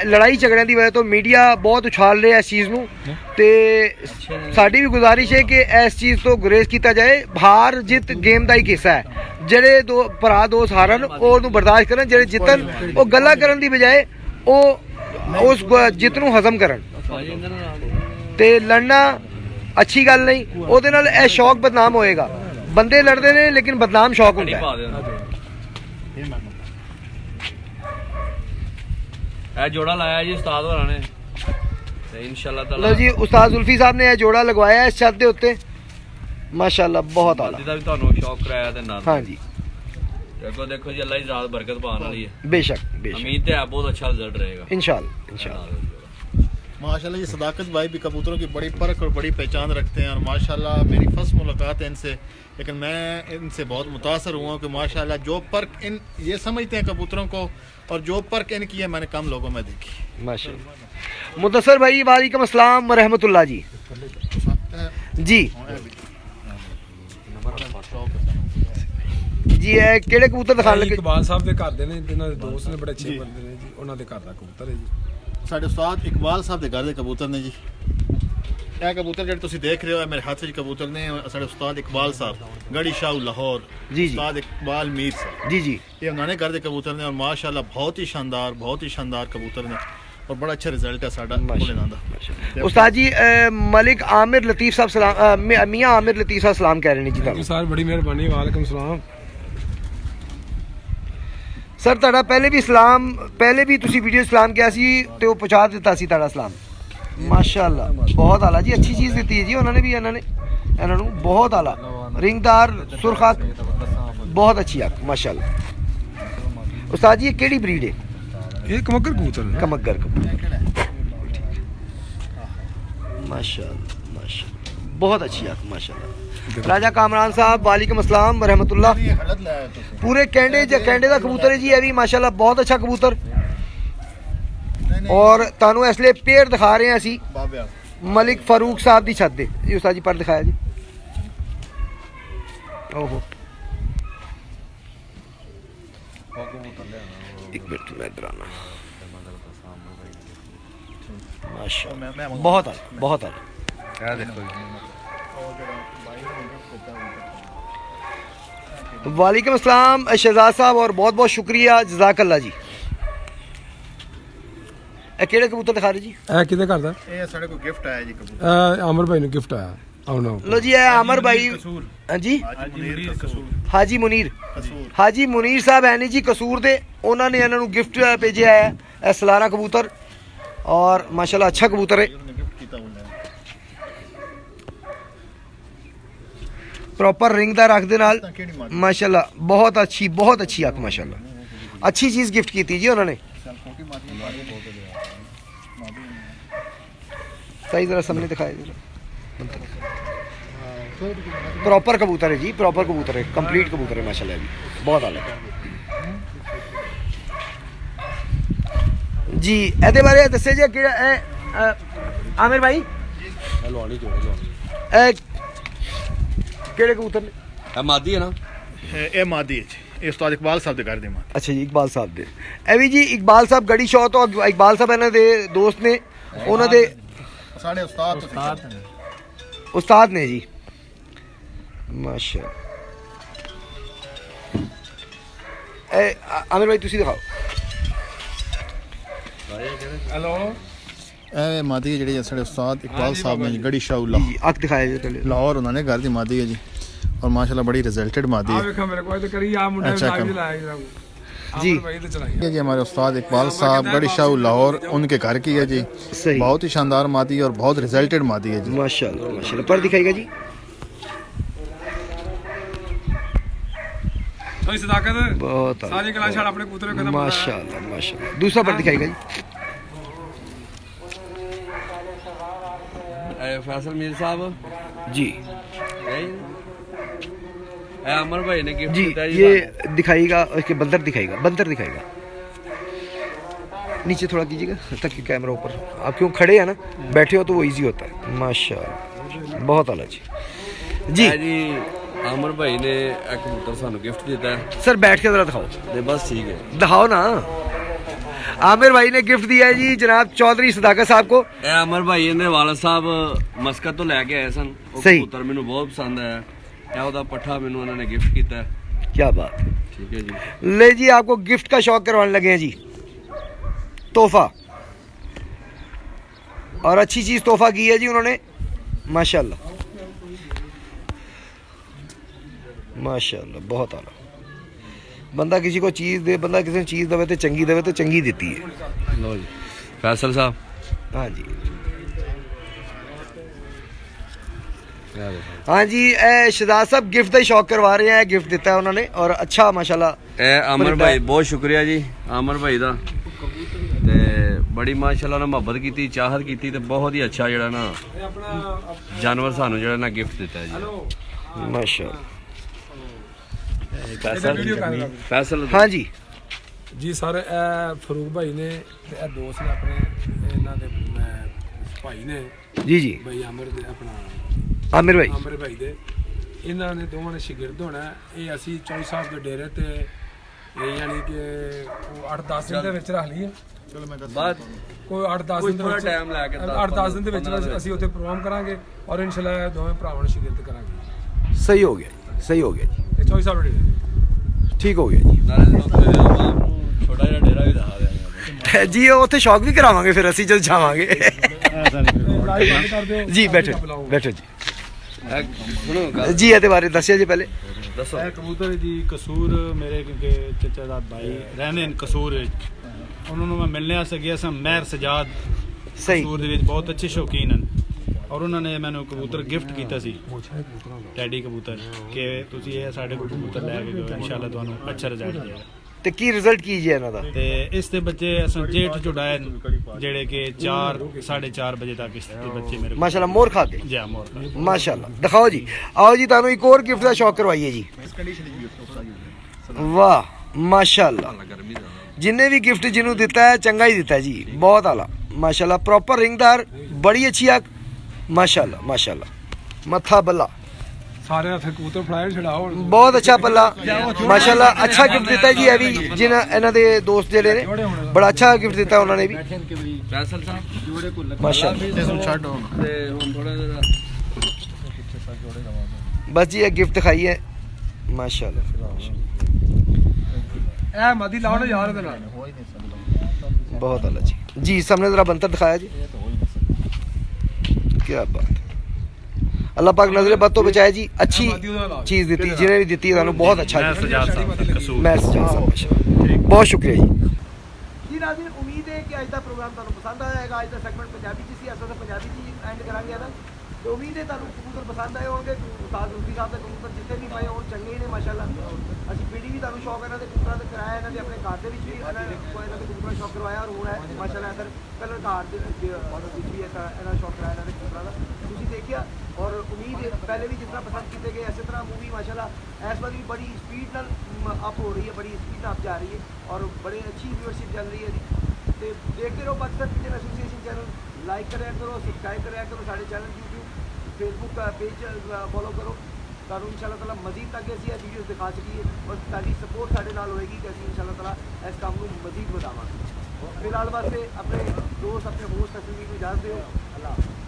लड़ाई झगड़ियां की वजह तो मीडिया बहुत उछाल रहा है इस चीज़ ਨੂੰ ਤੇ ਸਾਡੀ ਵੀ ਗੁਜ਼ਾਰਿਸ਼ ਹੈ ਕਿ ਇਸ ਚੀਜ਼ ਤੋਂ ਗੁਰੇਜ਼ ਕੀਤਾ ਜਾਏ। ਹਾਰ ਜਿੱਤ ਗੇਮ ਦਾ ਹੀ ਹਿੱਸਾ ਹੈ। ਜਿਹੜੇ ਦੋ ਭਰਾ ਦੋਸਤ ਹਾਰਨ ਉਹਨੂੰ ਬਰਦਾਸ਼ਤ ਕਰਨ, ਜਿਹੜੇ ਜਿੱਤਣ ਉਹ ਗੱਲਾਂ ਕਰਨ ਦੀ ਬਜਾਏ ਉਹ ਉਸ ਜਿੱਤ ਨੂੰ ਹਜ਼ਮ ਕਰਨ। ਤੇ ਲੜਨਾ ਅੱਛੀ ਗੱਲ ਨਹੀਂ, ਉਹਦੇ ਨਾਲ ਇਹ ਸ਼ੌਕ ਬਦਨਾਮ ਹੋਏਗਾ। ਬੰਦੇ ਲੜਦੇ ਨੇ ਲੇਕਿਨ ਬਦਨਾਮ ਸ਼ੌਕ ਹੁੰਦਾ ਹੈ। ਇਹ ਜੋੜਾ ਲਾਇਆ ਜੀ ਉਸਤਾਦ ਹੋਰਾਂ ਨੇ ਤੇ ਇਨਸ਼ਾਅੱਲਾ ਤਾਲਾ ਲਓ ਜੀ ਉਸਤਾਦ ਜ਼ੁਲਫੀ ਸਾਹਿਬ ਨੇ ਇਹ ਜੋੜਾ ਲਗਵਾਇਆ ਇਸ ਛੱਤ ਦੇ ਉੱਤੇ, ਮਾਸ਼ਾਅੱਲਾ ਬਹੁਤ ਆਲਾ। ਦਾ ਵੀ ਤੁਹਾਨੂੰ ਸ਼ੌਕ ਕਰਾਇਆ ਤੇ ਨਾਲ हाँ जी देखो जी अल्लाह की रात बरकत पाने वाली है। बेशक बेशक उम्मीद है बहुत अच्छा रिजल्ट रहेगा इंशाल्लाह इंशाल्लाह। माशाल्लाह ये सदाकत भाई भी कबूतरों की बड़ी परख और बड़ी पहचान रखते हैं, और माशाल्लाह मेरी फर्स्ट मुलाकात है इनसे, लेकिन मैं इनसे बहुत मुतासर हुआ कि माशाल्लाह जो परख इन ये समझते हैं कबूतरों को, और जो परख इनकी है मैंने कम लोगों में देखी। माशाल्लाह। मुदस्सर भाई वालेकुम अस्सलाम व रहमतुल्लाह जी। जी जी ਇਹ ਕਿਹੜੇ ਕਬੂਤਰ ਦਿਖਾਣ ਲੱਗੇ? ਇਕਬਾਲ ਸਾਹਿਬ ਦੇ ਘਰ ਦੇ ਨੇ, ਜਿਨ੍ਹਾਂ ਦੇ ਦੋਸਤ ਨੇ, ਬੜੇ ਅੱਛੇ ਬੰਦੇ ਨੇ ਜੀ, ਉਹਨਾਂ ਦੇ ਘਰ ਦਾ ਕਬੂਤਰ ਹੈ ਜੀ। ਸਾਡੇ ਉਸਤਾਦ ਇਕਬਾਲ ਸਾਹਿਬ ਦੇ ਘਰ ਦੇ ਕਬੂਤਰ ਨੇ ਜੀ। ਇਹ ਕਬੂਤਰ ਜਿਹੜੇ ਤੁਸੀਂ ਦੇਖ ਰਹੇ ਹੋ ਮੇਰੇ ਹੱਥ ਵਿੱਚ ਕਬੂਤਰ ਨੇ, ਸਾਡੇ ਉਸਤਾਦ ਇਕਬਾਲ ਸਾਹਿਬ ਗੜੀ ਸ਼ਾਹ ਲਾਹੌਰ जी जी ਉਸਤਾਦ ਇਕਬਾਲ ਮੀਰ ਸਾਹਿਬ, जी जी ये उन्होंने घर के कबूतर ने, और माशाल्लाह बहुत ही शानदार कबूतर ने, और बड़ा अच्छा रिजल्ट है साडा भोलेनाथ दा। उस्ताद जी मलिक आमिर लतीफ साहब सलाम, मियां आमिर लतीफ साहब सलाम कह रहे हैं जी ਤੁਹਾਨੂੰ। ਸਰ ਬੜੀ ਮਿਹਰਬਾਨੀ, ਵਾਲੇਕੁਮ ਸਲਾਮ। ਸਰ ਤੁਹਾਡਾ ਪਹਿਲੇ ਵੀ ਤੁਸੀਂ ਵੀਡੀਓ ਸਲਾਮ ਕਿਹਾ ਸੀ ਤੇ ਉਹ ਪਹੁੰਚਾ ਦਿੱਤਾ ਸੀ ਤੁਹਾਡਾ ਸਲਾਮ। ਮਾਸ਼ਾਅੱਲਾ ਬਹੁਤ ਆਲਾ ਜੀ, ਅੱਛੀ ਚੀਜ਼ ਦਿੱਤੀ ਹੈ ਜੀ ਉਹਨਾਂ ਨੇ ਵੀ, ਇਹਨਾਂ ਨੂੰ ਬਹੁਤ ਆਲਾ ਰਿੰਗਦਾਰ ਸੁਰਖ ਅੱਖ, ਬਹੁਤ ਅੱਛੀ ਅੱਖ ਮਾਸ਼ਾਅੱਲਾ। ਉਸਤਾਦ ਜੀ ਇਹ ਕਿਹੜੀ ਬਰੀਡ ਹੈ? ਇਹ ਕਮੱਗਰ ਕਬੂਤਰ ਨੇ। कमगर कबूतर माशाल्लाह माशाल्लाह बहुत अच्छी आंख माशाल्लाह। राजा कामरान साहब वालेकुम अस्सलाम व रहमतुल्लाह। ये गलत लाया तुसी पूरे कैंडे का कबूतर है जी, ये भी माशाल्लाह बहुत अच्छा कबूतर। और तानू इसलिए पेड़ दिखा रहे हैं असी बाबे मलिक फारूक साहब दी छत दे जी। उस्ताद जी पर दिखाया जी। ओहो एक मिनट में इधर आना। माशाल्लाह बहुत आला बहुत आला। वालेकुम अस्सलाम शहजाद साहब, और बहुत बहुत शुक्रिया जज़ाकल्लाह जी। ਇਹ ਕਿਹੜੇ ਕਬੂਤਰ ਦਿਖਾ ਰਹੇ ਜੀ? ਇਹ ਕਿਹਦੇ ਘਰ ਦਾ? ਇਹ ਸਾਡੇ ਕੋਲ ਗਿਫਟ ਆਇਆ ਜੀ ਕਬੂਤਰ। ਇਹ ਅਮਰ ਭਾਈ ਨੂੰ ਗਿਫਟ ਆਇਆ। ਆਉਣਾ ਲੋ ਜੀ ਇਹ ਅਮਰ ਭਾਈ, ਹਾਂਜੀ ਹਾਜੀ ਮੁਨੀਰ ਸਾਹਿਬ ਹੈ ਨੀ ਜੀ ਕਸੂਰ ਦੇ, ਉਹਨਾਂ ਨੇ ਇਹਨਾਂ ਨੂੰ ਗਿਫਟ ਭੇਜਿਆ ਹੈ ਇਹ ਸਲਾਰਾ ਕਬੂਤਰ, ਔਰ ਮਾਸ਼ਾਅੱਲਾ ਅੱਛਾ ਕਬੂਤਰ ਹੈ। ਪ੍ਰੋਪਰ ਰਿੰਗ ਦਾ ਰੱਖ ਦੇ ਨਾਲ ਮਾਸ਼ਾਅੱਲਾ ਬਹੁਤ ਅੱਛੀ ਅੱਖ ਮਾਸ਼ਾਅੱਲਾ, ਅੱਛੀ ਚੀਜ਼ ਗਿਫਟ ਕੀਤੀ ਜੀ ਉਹਨਾਂ ਨੇ। सही जरा सामने दिखाया जरा। प्रॉपर कबूतर है जी, प्रॉपर कबूतर है, कंप्लीट कबूतर है माशाल्लाह भी बहुत आला जी। ਇਹਦੇ ਬਾਰੇ ਦੱਸਿਆ ਜੀ ਕਿਹੜਾ ਆਮਿਰ ਭਾਈ ਲਵਾਣੀ ਜੋੜੇ ਇਹ ਕਿਹੜੇ ਕਬੂਤਰ ਨੇ? ਇਹ ਮਾਦੀ ਹੈ ਨਾ? ਇਹ ਮਾਦੀ ਹੈ ਜੀ, ਇਹ ਉਸਤਾਦ ਇਕਬਾਲ ਸਾਹਿਬ ਦੇ ਘਰ ਦੇ ਮਾਦੀ। ਅੱਛਾ ਜੀ ਇਕਬਾਲ ਸਾਹਿਬ ਦੇ, ਇਹ ਵੀ ਜੀ ਇਕਬਾਲ ਸਾਹਿਬ ਗੜੀ ਸ਼ੌ ਤੋਂ, ਇਕਬਾਲ ਸਾਹਿਬ ਇਹਨਾਂ ਦੇ ਦੋਸਤ ਨੇ, ਉਹਨਾਂ ਦੇ ਸਾਡੇ उस्ताद ने जी माशाअल्लाह। आमिर भाई तुसी दिखाओ। हेलो ਇਹ ਮਾਦੀ ਜਿਹੜੀ ਸਾਡੇ ਉਸਤਾਦ ਇਕਬਾਲ ਸਾਹਿਬ ਨੇ ਗੜੀ ਸ਼ਾਹ ਲਾਹੌਰ ਅੱਖ ਦਿਖਾਇਆ ਜੀ ਪਹਿਲੇ। ਲਾਹੌਰ ਉਹਨਾਂ ਨੇ ਘਰ ਦੀ ਮਾਦੀ ਹੈ ਜੀ, और माशाल्लाह बड़ी रिजल्टेड मादी ਆ है। ਵੇਖੋ ਮੇਰੇ ਕੋਲ ਤੇ ਕਰੀ ਆ ਮੁੰਡੇ अच्छा, ਲਾਈਵ कम। ਲਾਇਆ ਜਰਾ। जी आमिर भाई तो चलाई ये जी हमारे उस्ताद इकबाल साहब गढ़ी शाह लाहौर उनके घर की है जी। सही। बहुत ही शानदार मादी और बहुत रिजल्टेड मादी है जी। माशाल्लाह माशाल्लाह। पर दिखाएगा जी। तो सदाकत बहुत सारी कला छाड़ अपने कबूतर में खत्म हो रहा है। माशाल्लाह माशाल्लाह। दूसरा पर दिखाएगा जी। फैसल मीर साहब जी अमर भाई ने गिफ्ट जी दिया ये दिखाइएगा, इसके बंदर दिखाइएगा, बंदर दिखाइएगा। नीचे थोड़ा कीजिएगा ताकि कैमरा ऊपर, आप क्यों खड़े हैं ना, बैठे हो तो वो इजी होता है। माशाल्लाह बहुत आला जी। जी जी अमर भाई ने एक कबूतर सानू गिफ्ट दिता है सर बैठ के जरा दिखाओ, ते बस ठीक है। दिखाओ ना। आमिर भाई ने गिफ्ट दिया है जी जनाब चौधरी सदाकत साहब को। ए अमर भाई ने वाला साहब मस्कत तो लेके आए सन, वो सही। कबूतर मैनू बहुत पसंद आया। ਇਹ ਉਹਦਾ ਪੱਠਾ ਮੈਨੂੰ ਉਹਨਾਂ ਨੇ ਗਿਫਟ ਕੀਤਾ ਹੈ। क्या बात है। ठीक है जी। ले जी आपको गिफ्ट का शौक करवाने लगे हैं जी, तोहफा, और अच्छी चीज तोहफा की है जी उन्होंने। माशाल्लाह माशाल्लाह बहुत आला। बंदा किसी को चीज दे, बंदा किसी ने चीज देवे तो चंगी देती है। लो जी फैसल साहब हाँ जी हाँ जी शहजाद साहब गिफ्ट का शौक करवा रहे हैं, गिफ्ट दिता है उन्होंने और अच्छा माशाल्लाह। ए अमर भाई बहुत शुक्रिया जी अमर भाई दा ते बड़ी माशाल्लाह ने मोहब्बत की चाहत की ते बहुत ही अच्छा जड़ा ना जानवर सानू जड़ा ना गिफ्ट दिता है जी माशाल्लाह। फैसल हाँ जी जी सर फरूक भाई ने ते ए दोस्त ने अपने इन्हां दे भाई ने जी जी भाई आमिर दे अपना आमिर भाई ਆਮਰ ਭਾਈ ਦੇ ਇਹਨਾਂ ਨੇ ਦੋਵਾਂ ਨੇ ਸ਼ਾਗਿਰਦ ਹੋਣਾ। ਇਹ ਅਸੀਂ ਚੌਧਰੀ ਸਾਹਿਬ ਦੇ ਡੇਰੇ ਤੇ ਇਹ ਯਾਨੀ ਕਿ 8-10 ਦਿਨ ਦੇ ਵਿੱਚ ਰੱਖ ਲਈਏ। ਬਾਅਦ ਕੋਈ 8-10 ਦਿਨ ਦੇ ਵਿੱਚ time ਲੈ ਕੇ 8-10 ਦਿਨ ਦੇ ਵਿੱਚ ਅਸੀਂ ਉੱਥੇ ਪ੍ਰੋਗਰਾਮ ਕਰਾਂਗੇ ਔਰ ਇਨਸ਼ਾਅੱਲਾ ਦੋਵੇਂ ਭਰਾਵਾਂ ਨੂੰ ਸ਼ਾਗਿਰਦ ਕਰਾਂਗੇ। सही हो गया जी, सही हो गया जी, ਇਹ ਚੌਧਰੀ ਸਾਹਿਬ ਦੇ ਡੇਰੇ ठीक हो गया ਨਾਲੇ ਲੋਕਾਂ ਦੇ ਆਵਾਮ ਨੂੰ ਛੋਟਾ ਜਿਹਾ ਡੇਰਾ ਵੀ ਦਿਖਾ ਦਿਆਂਗੇ। जी। जी उत्थे शौक भी करावांगे फिर ਅਸੀਂ जब जावांगे। ਲਾਈਵ ਬੰਦ ਕਰ ਦਿਓ जी बैठो बैठो जी। ਸੁਣੋ ਗੱਲ जी ਇਹਦੇ ਬਾਰੇ ਦੱਸਿਆ ਜੀ ਪਹਿਲੇ। ਦੱਸੋ ਇਹ ਕਬੂਤਰ ਜੀ ਕਸੂਰ ਮੇਰੇ ਕਿਉਂਕਿ ਚਾਚਾ ਦਾ ਭਾਈ ਰਹਿੰਦੇ ਨੇ ਕਸੂਰ ਵਿੱਚ, ਉਹਨਾਂ ਨੂੰ ਮੈਂ ਮਿਲਣ ਵਾਸਤੇ ਗਿਆ ਸਾਂ। ਮਹਿਰ ਸਜਾਦ ਸਹੀ ਕਸੂਰ ਦੇ ਵਿੱਚ ਬਹੁਤ ਅੱਛੇ ਸ਼ੌਕੀਨ ਹਨ ਔਰ ਉਹਨਾਂ ਨੇ ਮੈਨੂੰ ਕਬੂਤਰ ਗਿਫਟ ਕੀਤਾ ਸੀ, ਟੈਡੀ ਕਬੂਤਰ, ਕਿ ਤੁਸੀਂ ਇਹ ਸਾਡੇ ਕੋਲ ਕਬੂਤਰ ਲੈ ਕੇ ਜਾਓ, ਇਨਸ਼ਾਅੱਲਾ ਤੁਹਾਨੂੰ ਅੱਛਾ ਰਿਜ਼ਲਟ ਦੇਗਾ। ਤੇ ਕੀ ਰਿਜ਼ਲਟ ਕੀ ਜੀ ਇਹਨਾਂ ਦਾ? ਤੇ ਇਸ ਦੇ ਬੱਚੇ ਅਸਾਂ ਜੇਠ ਚੁੜਾਏ ਜਿਹੜੇ ਕਿ 4-4:30 ਵਜੇ ਤੱਕ ਇਸ ਦੇ ਬੱਚੇ ਮੇਰੇ ਕੋਲ ਮਾਸ਼ਾਅੱਲਾ ਮੋਰ ਖਾ ਕੇ ਜਾ ਮੋਰ ਮਾਸ਼ਾਅੱਲਾ। ਦਿਖਾਓ ਜੀ, ਆਓ ਜੀ ਤੁਹਾਨੂੰ ਇੱਕ ਹੋਰ ਗਿਫਟ ਦਾ ਸ਼ੌਕ ਕਰਵਾਈਏ ਜੀ। ਵਾਹ ਮਾਸ਼ਾਅੱਲਾ, ਜਿੰਨੇ ਵੀ ਗਿਫਟ ਜਿਹਨੂੰ ਦਿੱਤਾ ਹੈ ਚੰਗਾ ਹੀ ਦਿੱਤਾ ਜੀ, ਬਹੁਤ ਆਲਾ ਮਾਸ਼ਾਅੱਲਾ। ਪ੍ਰੋਪਰ ਰਿੰਗਦਾਰ, ਬੜੀ ਅੱਛੀ ਅੱਖ, ਮਾਸ਼ਾਅੱਲਾ ਮਾਸ਼ਾਅੱਲਾ। ਮੱਥਾ ਬੱਲਾ ਸਾਰੇ ਹੱਥ ਕਬੂਤਰ ਫੜਾਏ ਛਡਾਓ। ਬਹੁਤ ਅੱਛਾ ਪੱਲਾ ਮਾਸ਼ਾਅੱਲਾ। ਅੱਛਾ ਗਿਫਟ ਦਿੱਤਾ ਜੀ ਇਹ ਵੀ, ਜਿਹਨਾਂ ਇਹਨਾਂ ਦੇ ਦੋਸਤ ਜਿਹੜੇ ਨੇ ਬੜਾ ਅੱਛਾ ਗਿਫਟ ਦਿੱਤਾ ਉਹਨਾਂ ਨੇ ਵੀ ਫੈਸਲ ਸਾਹਿਬ ਮਾਸ਼ਾਅੱਲਾ। ਤੇ ਹੁਣ ਥੋੜਾ ਜਿਹਾ ਬਸ ਜੀ ਇਹ ਗਿਫਟ ਦਿਖਾਈ ਹੈ ਮਾਸ਼ਾਅੱਲਾ। ਇਹ ਮਾਦੀ ਲਾਓ ਨਾ ਯਾਰ ਇਹਦੇ ਨਾਲ। बहुत आला जी। जी सामने जरा बंतर दिखाया जी, क्या बात है। अल्लाह पाक नजरे बद तो बचाए जी, अच्छी चीज़ दी जिन्हें भी दी है बहुत अच्छा। मैं सजाद साहब बहुत शुक्रिया जी। जी नाज़रीन, उम्मीद है कि आज का प्रोग्राम ਤੁਹਾਨੂੰ ਪਸੰਦ ਆਇਆ ਹੋਵੇਗਾ। ਅੱਜ ਦਾ ਸੈਗਮੈਂਟ ਪੰਜਾਬੀ 'ਚ ਸੀ, ਅਸਾਂ ਤਾਂ ਪੰਜਾਬੀ 'ਚ ਐਂਡ ਕਰਾਂਗੇ ਇਹਦਾ। ਤੇ ਉਮੀਦ ਹੈ ਤੁਹਾਨੂੰ ਕਬੂਤਰ ਪਸੰਦ ਆਏ ਹੋਣਗੇ। ਉਸਤਾਦ ਰੂਫੀ ਸਾਹਿਬ ਦੇ ਕਬੂਤਰ ਜਿੱਥੇ ਵੀ ਪਏ ਹੋਣ ਚੰਗੇ ਨੇ ਮਾਸ਼ਾਅੱਲਾ। ਅਸੀਂ ਪੀੜੀ ਵੀ ਤੁਹਾਨੂੰ ਸ਼ੌਕ ਇਹਨਾਂ ਦੇ ਕਬੂਤਰਾਂ ਦਾ ਕਰਾਇਆ, ਇਹਨਾਂ ਦੇ ਆਪਣੇ ਘਰ ਦੇ ਵਿੱਚ ਵੀ ਇਹਨਾਂ ਦੇ ਕਬੂਤਰਾਂ ਦਾ ਸ਼ੌਕ ਕਰਵਾਇਆ ਔਰ ਹੁਣ ਹੈ ਮਾਸ਼ਾਅੱਲਾ ਇੱਧਰ ਪਹਿਲਾਂ ਘਰ ਦੇ ਵਿੱਚ ਵੀ ਐਸਾ ਇਹਨਾਂ ਸ਼ੌਕ ਕਰਾਇਆ ਇਹਨਾਂ ਦੇ ਕਬੂਤਰਾਂ ਦਾ ਤੁਸੀਂ ਦੇਖਿਆ। और उम्मीद है पहले भी जितना पसंद किए गए इसी तरह मूवी माशाल्लाह इस बार भी बड़ी स्पीड अप हो रही है, बड़ी स्पीड अप जा रही है और बड़ी अच्छी व्यूअरशिप चल रही है जी। तो देखते रहो Pakistan cricket association channel, like कराया करो, सब्सक्राइब कराया करो, साढ़े चैनल यूट्यूब फेसबुक का पेज फॉलो करो ताकि इंशाल्लाह ताला मजीद तक ऐसी वीडियोज़ दिखा सकिए और ताकि सपोर्ट साढ़े नाल होएगी कि असीं इंशाल्लाह ताला इस काम को मजीद बढ़ावांगे। फिलहाल वास्ते अपने दोस्त अपने होस्ट असीं को इजाज़त दो। अल्लाह।